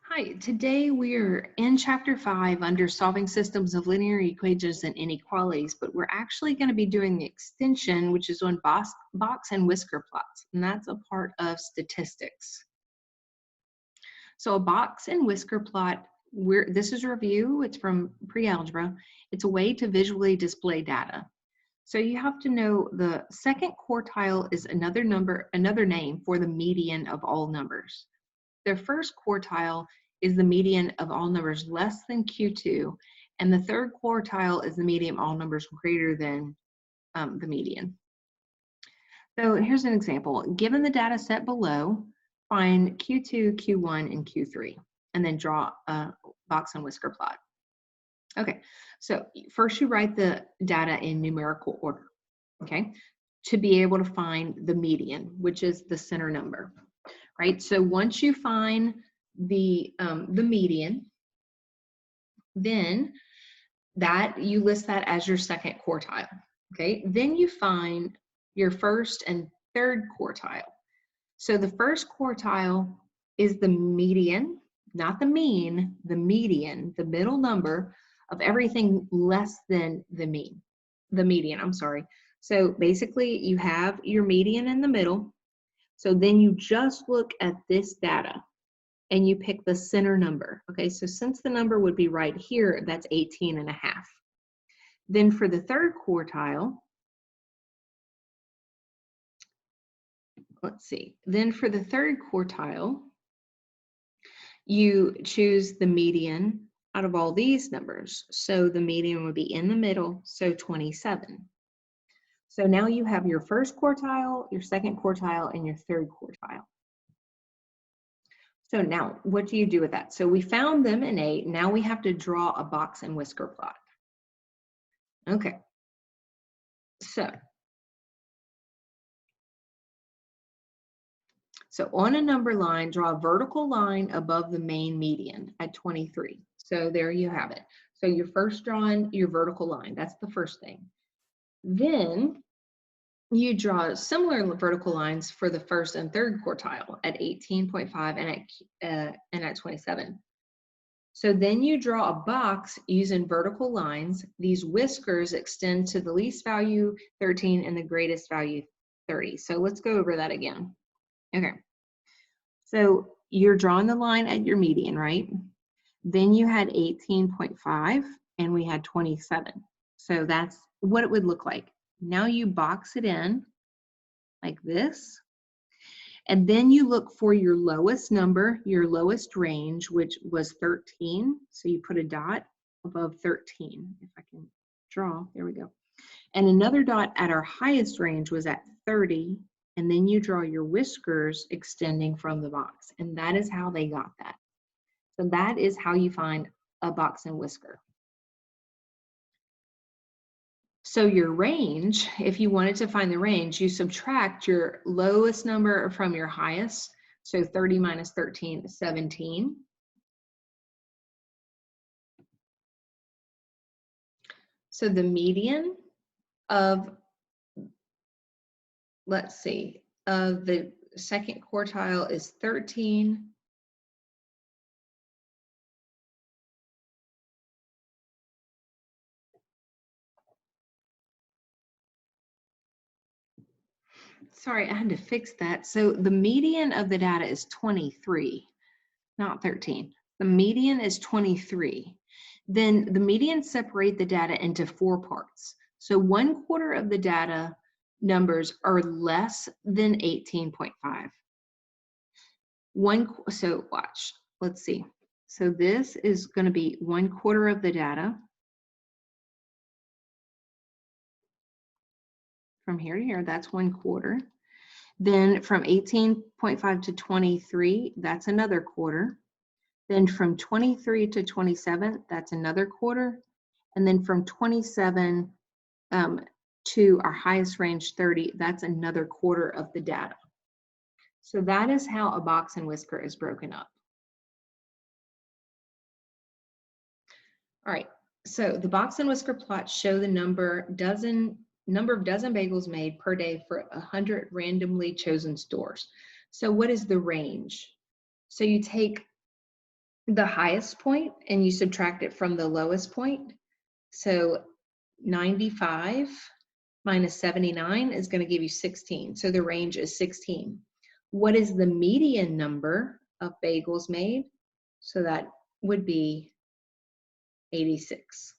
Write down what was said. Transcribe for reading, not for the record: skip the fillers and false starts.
Hi, today we're in chapter 5 under solving systems of linear equations and inequalities, but we're actually going to be doing the extension, which is on box and whisker plots, and that's a part of statistics. So a box and whisker plot, this is a review, it's from pre-algebra. It's a way to visually display data. So you have to know the second quartile is another name for the median of all numbers. The first quartile is the median of all numbers less than Q2, and the third quartile is the median of all numbers greater than the median. So here's an example. Given the data set below, find Q2, Q1, and Q3, and then draw a box and whisker plot. Okay, so first you write the data in numerical order, okay, to be able to find the median, which is the center number. Right, so once you find the median, then you list that as your second quartile. Okay, then you find your first and third quartile. So the first quartile is the median, not the mean, the median, the middle number of everything less than the median, I'm sorry. So basically you have your median in the middle. So then you just look at this data and you pick the center number. Okay, so since the number would be right here, that's 18.5. Then for the third quartile, let's see. Then for the third quartile, you choose the median out of all these numbers. So the median would be in the middle, so 27. So now you have your first quartile, your second quartile, and your third quartile. So now what do you do with that? So we found them in A, now we have to draw a box and whisker plot. Okay, so on a number line, draw a vertical line above the main median at 23. So there you have it. So you're first drawing your vertical line, that's the first thing. Then you draw similar vertical lines for the first and third quartile at 18.5 and at 27. So then you draw a box using vertical lines. These whiskers extend to the least value 13 and the greatest value 30. So let's go over that again. Okay. So you're drawing the line at your median, right? Then you had 18.5 and we had 27. So that's what it would look like. Now you box it in like this, and then you look for your lowest number, your lowest range, which was 13. So you put a dot above 13, if I can draw, there we go. And another dot at our highest range was at 30, and then you draw your whiskers extending from the box, and that is how they got that. So that is how you find a box and whisker. So your range, if you wanted to find the range, you subtract your lowest number from your highest. So 30 minus 13 is 17. So the median of, let's see, of the second quartile is 13. Sorry, I had to fix that. So the median of the data is 23, not 13. The median is 23. Then the median separate the data into 4 parts. So 1/4 of the data numbers are less than 18.5. So watch, let's see. So this is going to be 1/4 of the data. From here to here, that's 1/4. Then from 18.5 to 23, that's another quarter. Then from 23 to 27, that's another quarter. And then from 27 to our highest range, 30, that's another quarter of the data. So that is how a box and whisker is broken up. All right, so the box and whisker plots show the number of dozen bagels made per day for 100 randomly chosen stores. So what is the range? So you take the highest point and you subtract it from the lowest point. So 95 minus 79 is going to give you 16. So the range is 16. What is the median number of bagels made? So that would be 86.